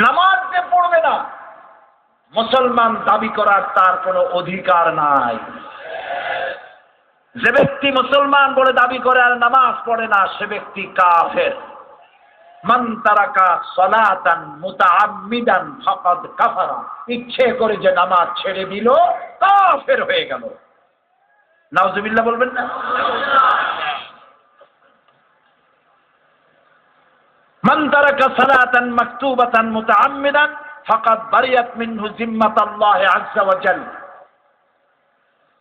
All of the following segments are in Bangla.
নামাজ যে পড়বে না মুসলমান দাবি করার তার কোনো অধিকার নাই। যে ব্যক্তি মুসলমান বলে দাবি করে আর নামাজ পড়ে না সে ব্যক্তি কাফের। মান তারাকা সালাতান মুতাআম্মিদান ফাকাদ কাফারা, ইচ্ছে করে যে নামাজ ছেড়ে দিল কাফের হয়ে গেল। নাউজুবিল্লাহ বলবেন না? মান তারাকা সালাতান মাকতুবাতান মুতাআম্মিদান ফাকাদ বারিয়াত মিনহু জিম্মাতুল্লাহি আযজা ওয়া জাল্লা।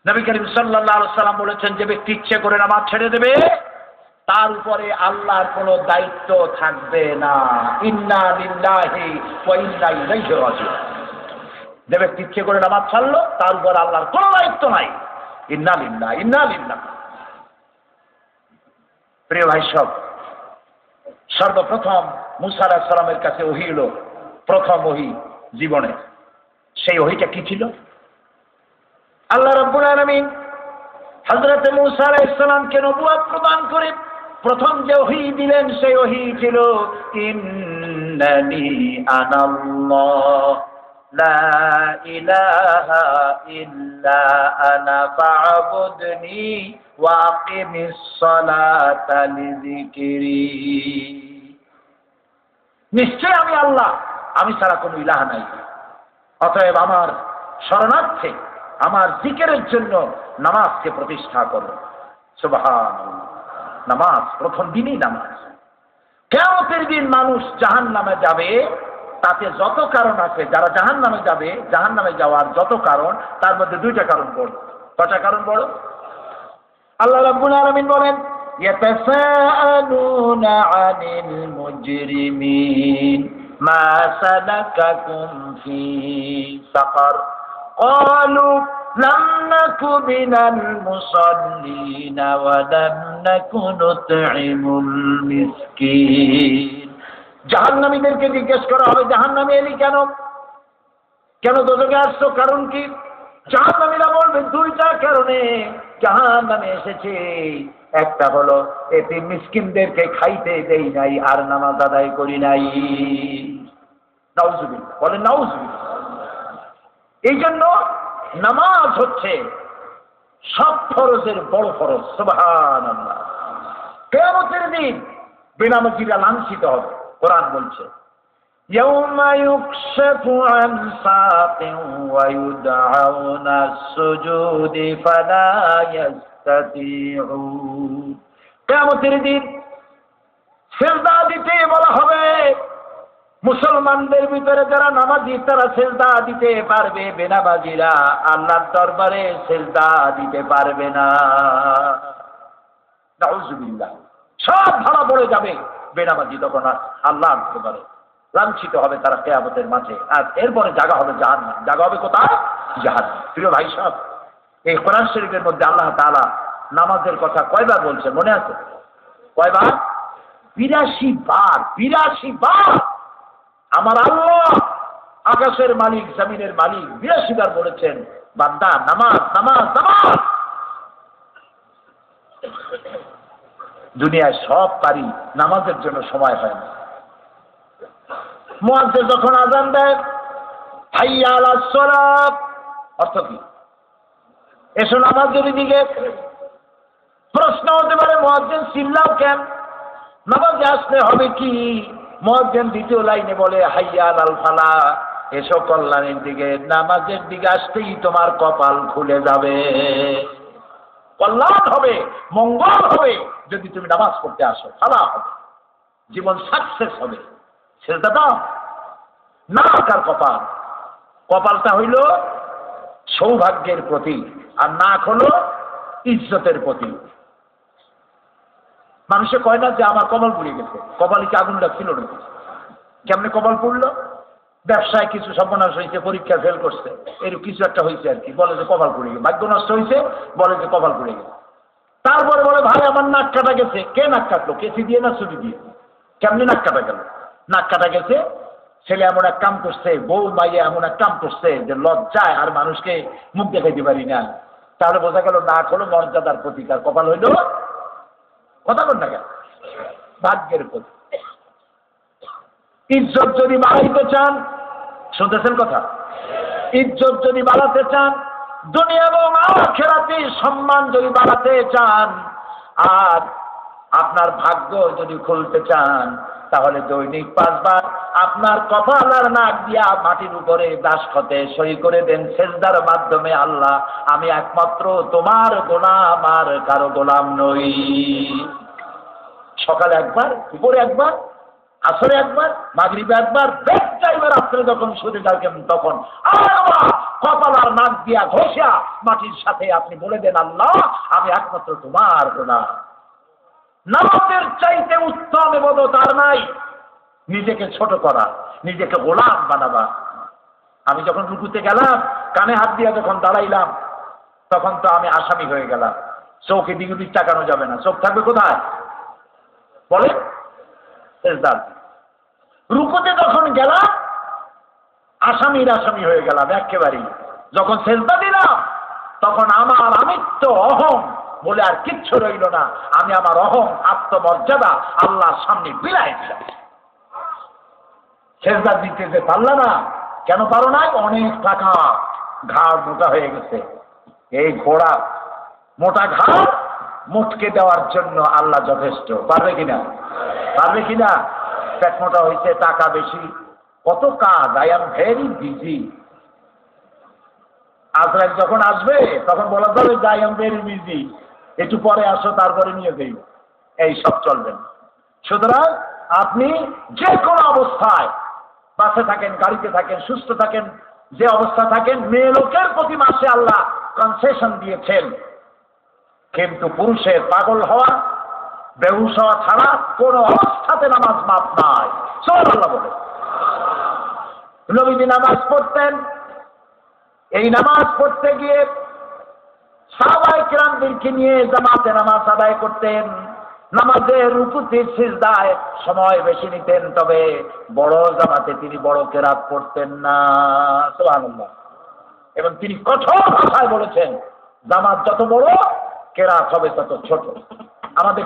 নবী করিম সাল্লাল্লাহু আলাইহি ওয়াসাল্লাম বলেছেন, যে ব্যক্তি ইচ্ছে করে নামাজ ছেড়ে দেবে তার উপরে আল্লাহর কোনো দায়িত্ব থাকবে না। ইন্না লিল্লাহি ওয়া ইন্না ইলাইহি রাজিউন। যে ব্যক্তি ইচ্ছে করে নামাজ ছাড়লো তার উপর আল্লাহর কোনো দায়িত্ব নাই। ইন্না লিল্লাহি ইন্না লিল্লাহ। প্রিয় ভাই সব, সর্বপ্রথম মুসা আলাইহিস সালামের কাছে ওহী এলো, প্রথম ওহী জীবনে। সেই ওহীটা কি ছিল? আল্লাহ রাব্বুল আলামিন হযরত মুসা আলাইহিস সালামকে নবুয়ত প্রদান করে প্রথম যে ওহী দিলেন সেই ওহী ছিল ইন্নানি আনাল্লাহ লা ইলাহা ইল্লা আনা ফা'বুদনি ওয়া আকিমিস সালাতা লিযিকরি। নিশ্চয় আমি আল্লাহ, আমি ছাড়া কোনো ইলাহ নাই, অতএব আমার শরণার্থে আমার জিকিরের জন্য নামাজকে প্রতিষ্ঠা করো। সুবহানাল্লাহ। নামাজ প্রথম দিনই নামাজ। কিয়ামতের দিন মানুষ জাহান্নামে যাবে, তাতে যত কারণ আছে, যারা জাহান্নামে যাবে, জাহান্নামে যাওয়ার যত কারণ, তার মধ্যে দুইটা কারণ বড়। কয়টা কারণ বড়? আল্লাহ রাব্বুল আলামিন বলেন, ইয়াতাসাআলুনা আনিল মুজরিমিন মা সালাকাকুম ফি সাকার قالوا لم نك من المصلين ولم نك نطعم المسكين। জাহান্নামীদেরকে জিজ্ঞেস করা হবে, জাহান্নামে এলি কেন? কেন দোজখে আসছো? কারণ কি? জাহান্নামীরা বলবে দুইটা কারণে জাহান্নামে এসেছে। একটা হলো এতে মিসকিনদেরকে খাইতে দেই নাই আর নামাজ আদায় করি নাই। নাউজুবিল্লাহ বলেন, নাউজুবিল্লাহ। এই জন্য নামাজ হচ্ছে সব ফরজের বড় ফরজ। সুবহানাল্লাহ। কিয়ামতের দিন বেনামাজিরা লাঞ্ছিত হবে। কোরআন বলছে, ইয়াউমা ইউকশাফু আন সাকিন ওয়া ইউদআউনা আস-সুজুদি ফালা ইস্তাতিউন। কিয়ামতের দিন সিজদা দিতে বলা হবে। মুসলমানদের ভিতরে যারা নামাজি তারা সিজদা দিতে পারবে, বেনামাজিরা আল্লাহর দরবারে সিজদা দিতে পারবে না। নাউজুবিল্লাহ। সব ভাড়া পড়ে যাবে, বেনামাজি তখন আল্লাহর দরবারে লাঞ্ছিত হবে তারা কিয়ামতের মাঠে। আর এরপরে জায়গা হবে জাহান্নাম। জায়গা হবে কোথায়? জাহান্নাম। প্রিয় ভাই সাহেব, এই কোরআন শরীফের মধ্যে আল্লাহ তাআলা নামাজের কথা কয়বার বলছে মনে আছে? কয়বার? 82 বার। 82 বার আমার আল্লাহ আকাশের মালিক, জমিনের মালিক 82 বার বলেছেন, বান্দা নামাজ নামাজ নামাজ। দুনিয়ায় সব পারি, নামাজের জন্য সময় হয় না। মুয়াজ্জিন যখন আযান দেয়, হাইয়া আলাস সালাত, অর্থ কি? এসো নামাজের দিকে। প্রশ্ন হতে পারে, মুয়াজ্জিন চিল্লাও কেন? নামাজে আসলে হবে কি? মুয়াজ্জিন দ্বিতীয় লাইনে বলে, হাইয়া আলাল ফালাহ, এসো কল্যাণের দিকে। নামাজের দিকে আসতেই তোমার কপাল খুলে যাবে, কল্যাণ হবে, মঙ্গল হবে যদি তুমি নামাজ পড়তে আসো। ফালাহ হবে, জীবন সাকসেস হবে। সেটা দাও না। কার কপাল? কপালটা হইল সৌভাগ্যের প্রতীক, আর নাক হলো ইজ্জতের প্রতীক। মানুষে কয় না যে আমার কপাল পুড়ে গেছে। কপালে কি আগুন লাগছিল নাকি? কেমনে কপাল পুড়লো? ব্যবসায় কিছু সর্বনাশ হয়েছে, পরীক্ষা ফেল করছে, এর কিছু একটা হয়েছে আর কি, বলে যে কপাল পুড়ে গেছে। ভাগ্য নষ্ট হয়েছে, বলে যে কপাল পুড়ে গেছে। তারপরে বলে, ভাই আমার নাক কাটা গেছে। কে নাক কাটলো? কেসি দিয়ে না ছুটি দিয়ে? কেমনি নাক কাটা গেল? নাক কাটা গেছে, ছেলে এমন এক কাম করছে, বউ মাইয়া এমন এক কাম করছে যে লজ্জায় আর মানুষকে মুখ দেখাইতে পারি না। তাহলে বোঝা গেল নাক হলো মর্যাদার প্রতীক, আর কপাল হইল কথা বল না কেন? ভাগ্যের প্রতীক। ইজ্জত যদি বাড়াইতে চান, শুনতেছেন কথা, ইজ্জত যদি বাড়াতে চান, দুনিয়া এবং আখিরাতে সম্মান যদি বাড়াতে চান, আর আপনার ভাগ্য যদি খুলতে চান, তাহলে দৈনিক 5 বার আপনার কপাল আর নাক দিয়া মাটির উপরে দাসখতে সই করে দেন সেজদার মাধ্যমে, আল্লাহ আমি একমাত্র তোমার গোলাম, আর কারো গোলাম নই। সকালে একবার, দুপুরে একবার, আসরে একবার, মাগরিবে একবার, বেশ চাইবার রাত্রে যখন শুতে থাকেন তখন আল্লাহ কপাল আর নাক দিয়া ঘষা মাটির সাথে আপনি বলে দেন, আল্লাহ আমি একমাত্র তোমার গোলাম। নামাজের চাইতে উত্তম ইবাদত আর নাই। নিজেকে ছোট করা, নিজেকে গোলাম বানাবা। আমি যখন রুকুতে গেলাম, কানে হাত দিয়া যখন দাঁড়াইলাম, তখন তো আমি আসামি হয়ে গেলাম। চোখে দিক দিক তাকানো যাবে না, চোখ থাকবে কোথায় বলে? সেজদার। রুকুতে যখন গেলাম, আসামির আসামি হয়ে গেলাম একেবারেই। যখন সেজদা দিলাম, তখন আমার আমিত্ব অহং বলে আর কিচ্ছু রইল না। আমি আমার অহং আত্মমর্যাদা আল্লাহর সামনে বিলায় দিলাম। সেজদা দিতে যে পারলাম না, কেন পারো নাই? অনেক টাকা, ঘাড় মোটা হয়ে গেছে। এই ঘোড়া মোটা ঘাড় মুটকে দেওয়ার জন্য আল্লাহ যথেষ্ট। পারবে কিনা? পারবে কিনা? পেট মোটা হয়েছে, টাকা বেশি, কত কাজ, আই এম ভেরি বিজি। আজরাইল যখন আসবে তখন বলা যাবে যে আই এম ভেরি বিজি, একটু পরে আসো, তারপরে নিয়ে যাই। এই সব চলবেন। সুতরাং আপনি যে কোনো অবস্থায়, বাসে থাকেন, গাড়িতে থাকেন, সুস্থ থাকেন, যে অবস্থা থাকেন, মেয়ে লোকের প্রতি মাসে আল্লাহ কনসেশন দিয়েছেন, কিন্তু পুরুষের পাগল হওয়া, বেহুশ হওয়া ছাড়া কোন অবস্থাতে নামাজ মাপ নাই। সুবহানাল্লাহ বলে। নবীজি নামাজ পড়তেন, এই নামাজ পড়তে গিয়ে সাহাবায়ে কিরামদেরকে নিয়ে জামাতে নামাজ আদায় করতেন। নামাজের রুকুতে সিজদায় সময় বেশি নিতেন, তবে বড় জামাতে তিনি বড় কেরাত পড়তেন না। সুবহানাল্লাহ। এবং তিনি কঠোর ভাষায় বলেছেন, জামাত যত বড়, কেরাত হবে তত ছোট। আমাদের